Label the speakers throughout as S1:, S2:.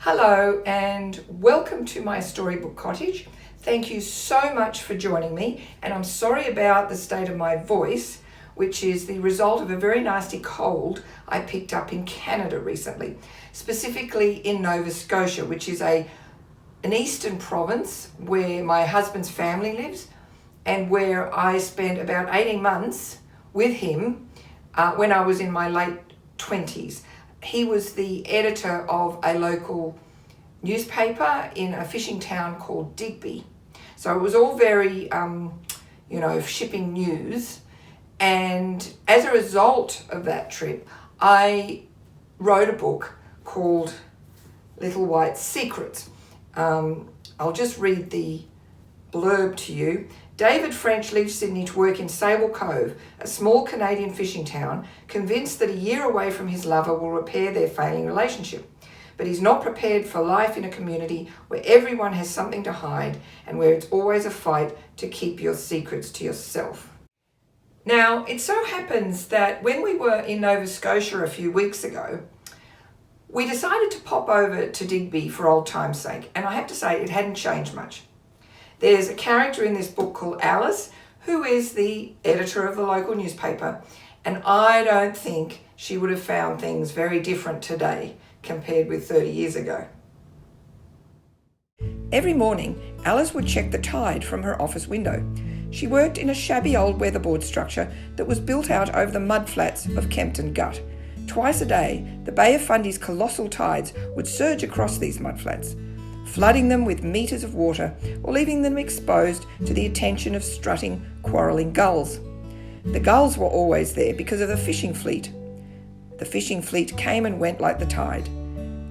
S1: Hello and welcome to my storybook cottage. Thank you so much for joining me, and I'm sorry about the state of my voice, which is the result of a very nasty cold I picked up in Canada recently, specifically in Nova Scotia, which is an eastern province where my husband's family lives and where I spent about 18 months with him when I was in my late 20s. He was the editor of a local newspaper in a fishing town called Digby. So it was all very, shipping news. And as a result of that trip, I wrote a book called Little White Secrets. I'll just read the blurb to you. David French leaves Sydney to work in Sable Cove, a small Canadian fishing town, convinced that a year away from his lover will repair their failing relationship. But he's not prepared for life in a community where everyone has something to hide and where it's always a fight to keep your secrets to yourself. Now, it so happens that when we were in Nova Scotia a few weeks ago, we decided to pop over to Digby for old time's sake, and I have to say it hadn't changed much. There's a character in this book called Alice, who is the editor of the local newspaper, and I don't think she would have found things very different today compared with 30 years ago. Every morning, Alice would check the tide from her office window. She worked in a shabby old weatherboard structure that was built out over the mudflats of Kempton Gut. Twice a day, the Bay of Fundy's colossal tides would surge across these mudflats, flooding them with metres of water or leaving them exposed to the attention of strutting, quarrelling gulls. The gulls were always there because of the fishing fleet. The fishing fleet came and went like the tide.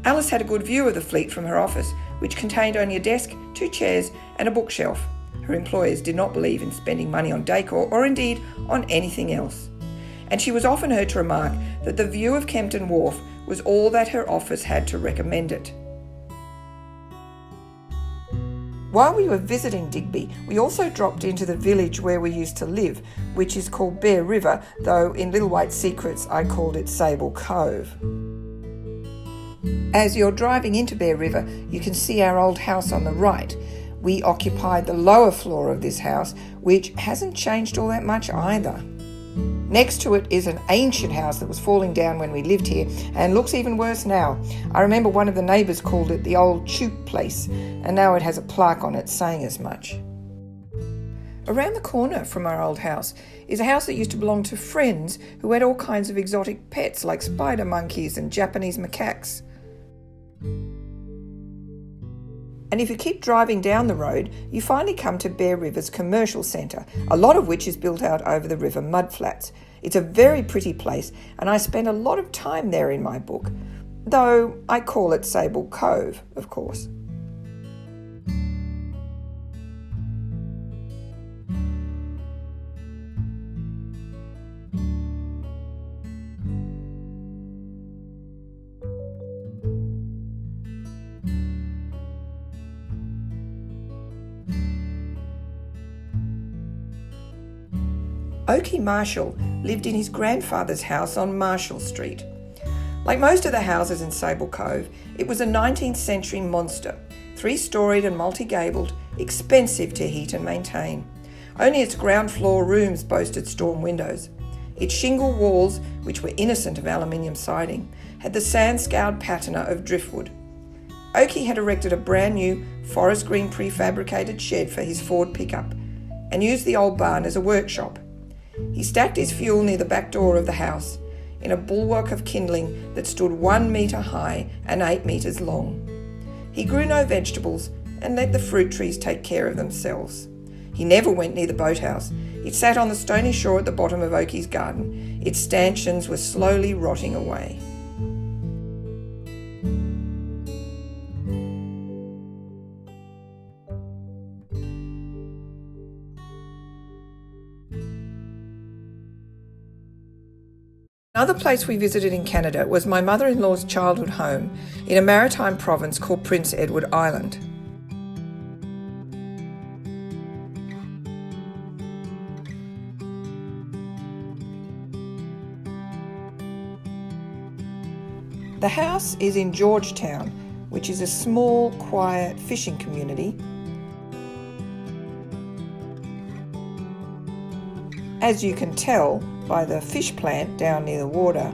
S1: Alice had a good view of the fleet from her office, which contained only a desk, 2 chairs and a bookshelf. Her employers did not believe in spending money on decor or indeed on anything else. And she was often heard to remark that the view of Kempton Wharf was all that her office had to recommend it. While we were visiting Digby, we also dropped into the village where we used to live, which is called Bear River, though in Little White Secrets I called it Sable Cove. As you're driving into Bear River, you can see our old house on the right. We occupied the lower floor of this house, which hasn't changed all that much either. Next to it is an ancient house that was falling down when we lived here and looks even worse now. I remember one of the neighbours called it the old chook place, and now it has a plaque on it saying as much. Around the corner from our old house is a house that used to belong to friends who had all kinds of exotic pets like spider monkeys and Japanese macaques. And if you keep driving down the road, you finally come to Bear River's commercial centre, a lot of which is built out over the river mudflats. It's a very pretty place, and I spend a lot of time there in my book, though I call it Sable Cove, of course. Oakey Marshall lived in his grandfather's house on Marshall Street. Like most of the houses in Sable Cove, it was a 19th century monster, 3-storied and multi-gabled, expensive to heat and maintain. Only its ground floor rooms boasted storm windows. Its shingle walls, which were innocent of aluminium siding, had the sand-scoured patina of driftwood. Oakey had erected a brand new forest green prefabricated shed for his Ford pickup and used the old barn as a workshop. He stacked his fuel near the back door of the house, in a bulwark of kindling that stood 1 metre high and 8 metres long. He grew no vegetables and let the fruit trees take care of themselves. He never went near the boathouse. It sat on the stony shore at the bottom of Oakey's garden. Its stanchions were slowly rotting away. Another place we visited in Canada was my mother-in-law's childhood home in a maritime province called Prince Edward Island. The house is in Georgetown, which is a small, quiet fishing community. As you can tell by the fish plant down near the water,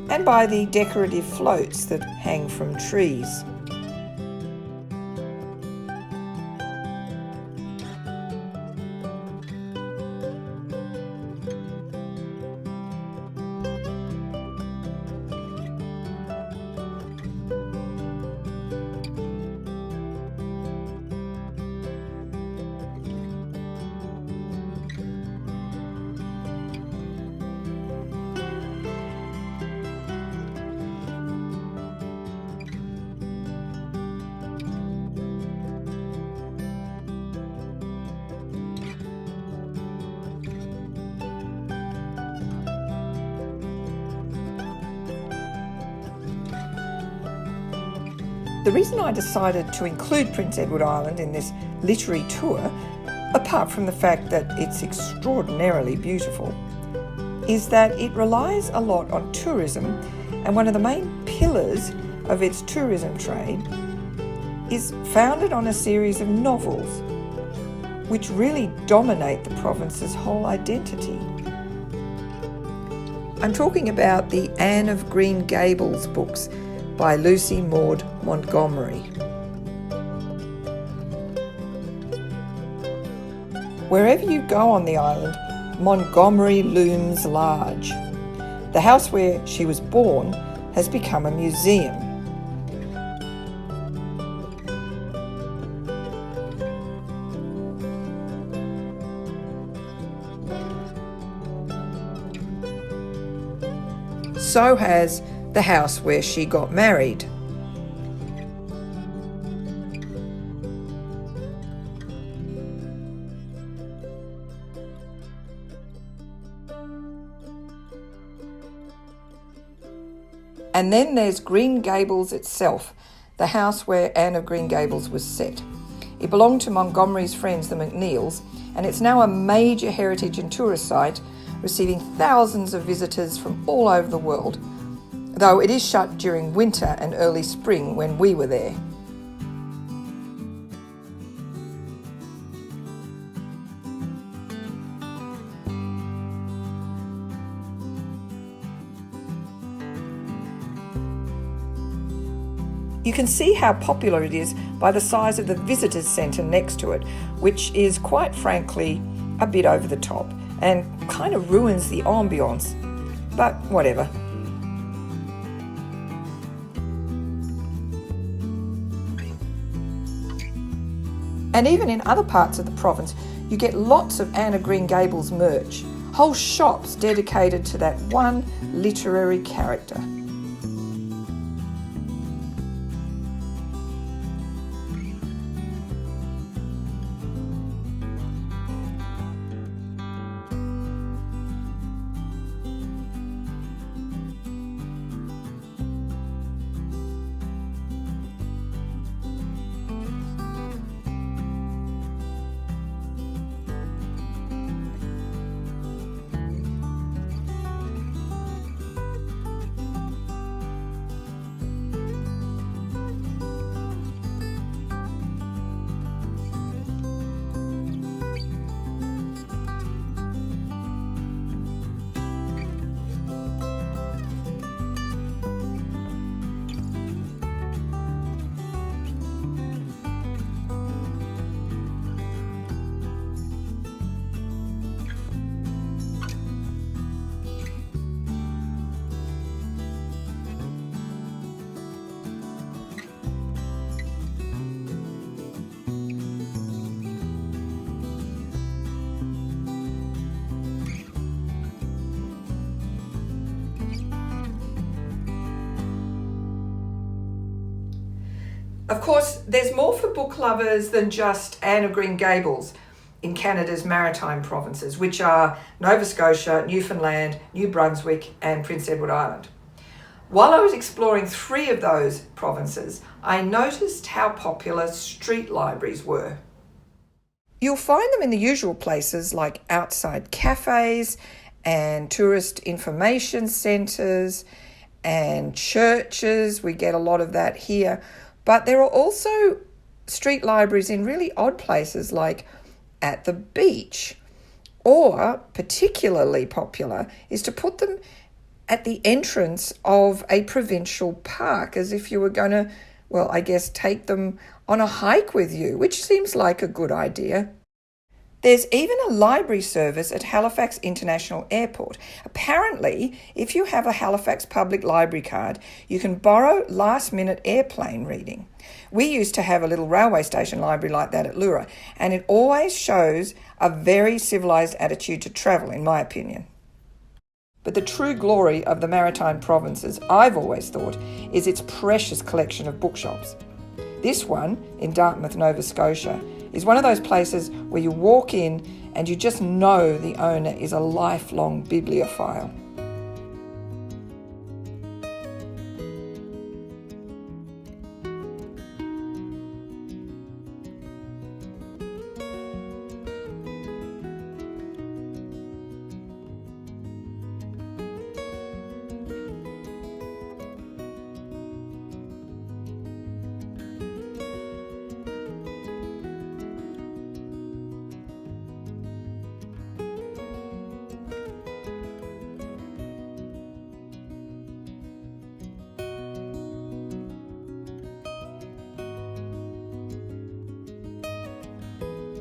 S1: and by the decorative floats that hang from trees. The reason I decided to include Prince Edward Island in this literary tour, apart from the fact that it's extraordinarily beautiful, is that it relies a lot on tourism, and one of the main pillars of its tourism trade is founded on a series of novels which really dominate the province's whole identity. I'm talking about the Anne of Green Gables books by Lucy Maud Montgomery. Wherever you go on the island, Montgomery looms large. The house where she was born has become a museum. So has the house where she got married. And then there's Green Gables itself, the house where Anne of Green Gables was set. It belonged to Montgomery's friends, the MacLeods, and it's now a major heritage and tourist site, receiving thousands of visitors from all over the world, though it is shut during winter and early spring when we were there. You can see how popular it is by the size of the visitors centre next to it, which is quite frankly a bit over the top and kind of ruins the ambience, but whatever. And even in other parts of the province, you get lots of Anne of Green Gables merch, whole shops dedicated to that one literary character. Of course, there's more for book lovers than just Anne of Green Gables in Canada's Maritime Provinces, which are Nova Scotia, Newfoundland, New Brunswick, and Prince Edward Island. While I was exploring 3 of those provinces, I noticed how popular street libraries were. You'll find them in the usual places like outside cafes and tourist information centres and churches. We get a lot of that here. But there are also street libraries in really odd places like at the beach. Or, particularly popular, is to put them at the entrance of a provincial park, as if you were going to, well, I guess, take them on a hike with you, which seems like a good idea. There's even a library service at Halifax International Airport. Apparently, if you have a Halifax Public Library card, you can borrow last-minute airplane reading. We used to have a little railway station library like that at Lura, and it always shows a very civilised attitude to travel, in my opinion. But the true glory of the Maritime Provinces, I've always thought, is its precious collection of bookshops. This one, in Dartmouth, Nova Scotia, is one of those places where you walk in and you just know the owner is a lifelong bibliophile.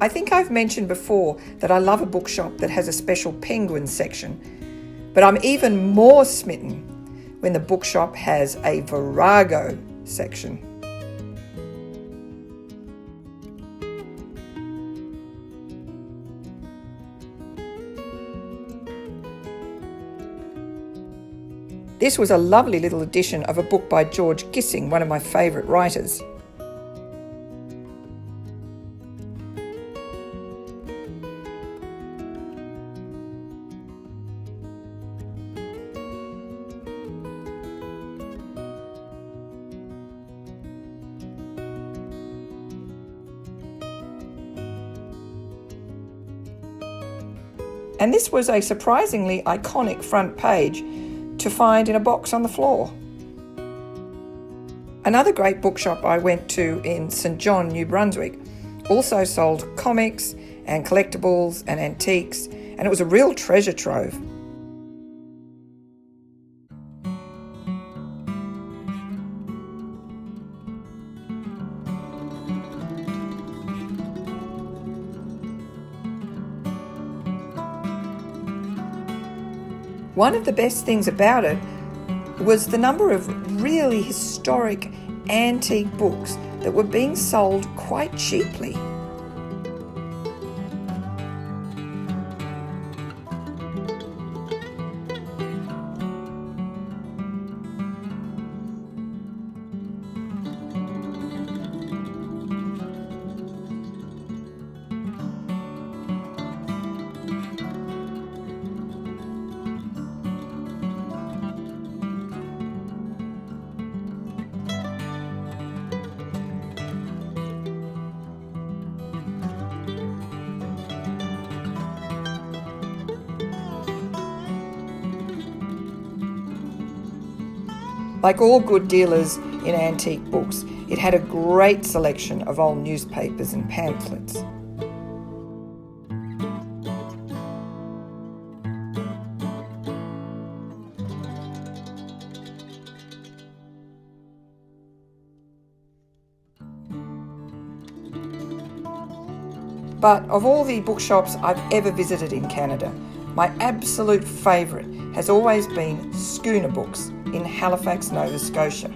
S1: I think I've mentioned before that I love a bookshop that has a special penguin section, but I'm even more smitten when the bookshop has a virago section. This was a lovely little edition of a book by George Gissing, one of my favourite writers. And this was a surprisingly iconic front page to find in a box on the floor. Another great bookshop I went to in St John, New Brunswick, also sold comics and collectibles and antiques, and it was a real treasure trove. One of the best things about it was the number of really historic antique books that were being sold quite cheaply. Like all good dealers in antique books, it had a great selection of old newspapers and pamphlets. But of all the bookshops I've ever visited in Canada, my absolute favourite has always been Schooner Books in Halifax, Nova Scotia.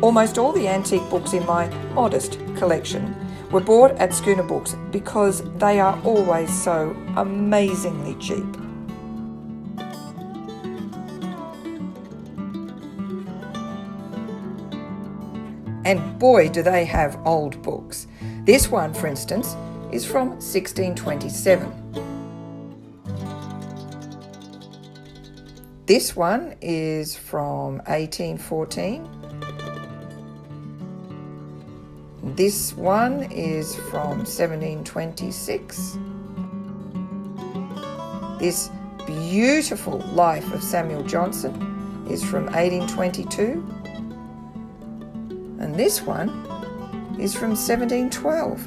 S1: Almost all the antique books in my modest collection were bought at Schooner Books because they are always so amazingly cheap. And boy, do they have old books. This one, for instance, is from 1627. This one is from 1814. This one is from 1726. This beautiful Life of Samuel Johnson is from 1822. And this one is from 1712.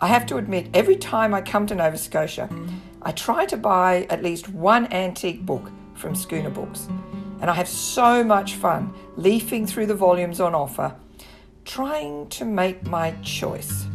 S1: I have to admit, every time I come to Nova Scotia, I try to buy at least one antique book from Schooner Books. And I have so much fun leafing through the volumes on offer, trying to make my choice.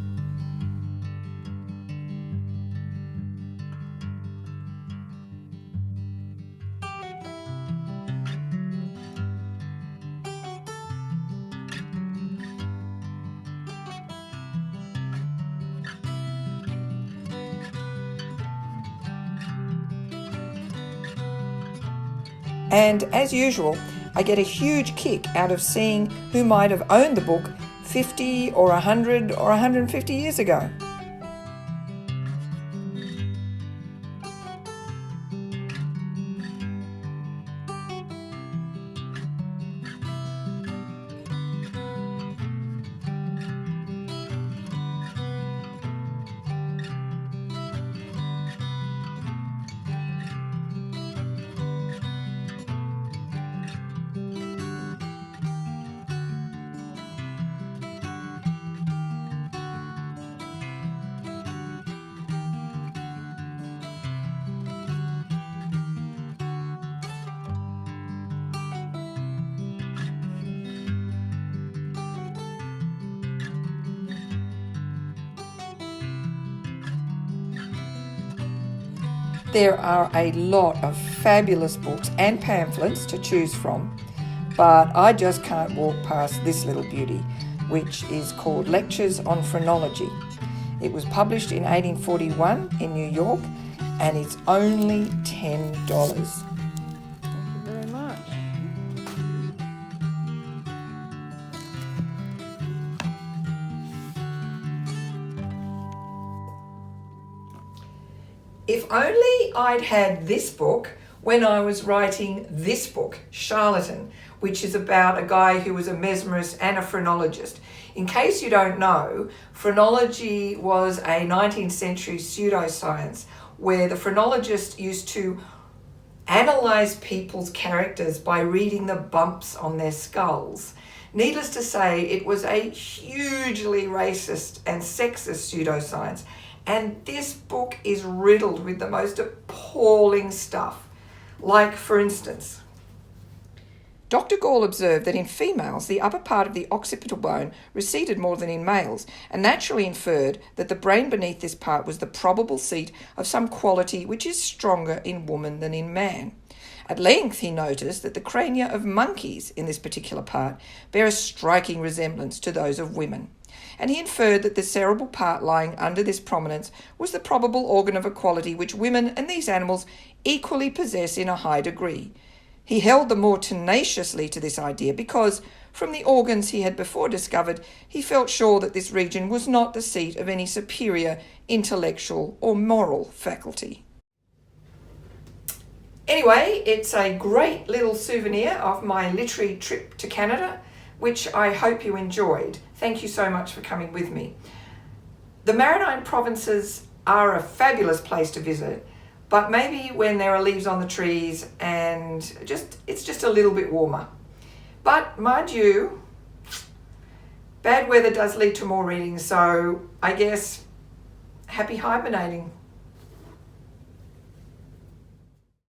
S1: And as usual, I get a huge kick out of seeing who might have owned the book 50 or 100 or 150 years ago. There are a lot of fabulous books and pamphlets to choose from, but I just can't walk past this little beauty, which is called Lectures on Phrenology. It was published in 1841 in New York, and it's only $10. Thank you very much. If only I'd had this book when I was writing this book, Charlatan, which is about a guy who was a mesmerist and a phrenologist. In case you don't know, phrenology was a 19th century pseudoscience where the phrenologist used to analyze people's characters by reading the bumps on their skulls. Needless to say, it was a hugely racist and sexist pseudoscience. And this book is riddled with the most appalling stuff. Like, for instance, Dr. Gall observed that in females, the upper part of the occipital bone receded more than in males, and naturally inferred that the brain beneath this part was the probable seat of some quality which is stronger in woman than in man. At length he noticed that the crania of monkeys in this particular part bear a striking resemblance to those of women, and he inferred that the cerebral part lying under this prominence was the probable organ of a quality which women and these animals equally possess in a high degree. He held the more tenaciously to this idea because, from the organs he had before discovered, he felt sure that this region was not the seat of any superior intellectual or moral faculty. Anyway, it's a great little souvenir of my literary trip to Canada, which I hope you enjoyed. Thank you so much for coming with me. The Maritime Provinces are a fabulous place to visit, but maybe when there are leaves on the trees and it's just a little bit warmer. But mind you, bad weather does lead to more reading, so I guess happy hibernating.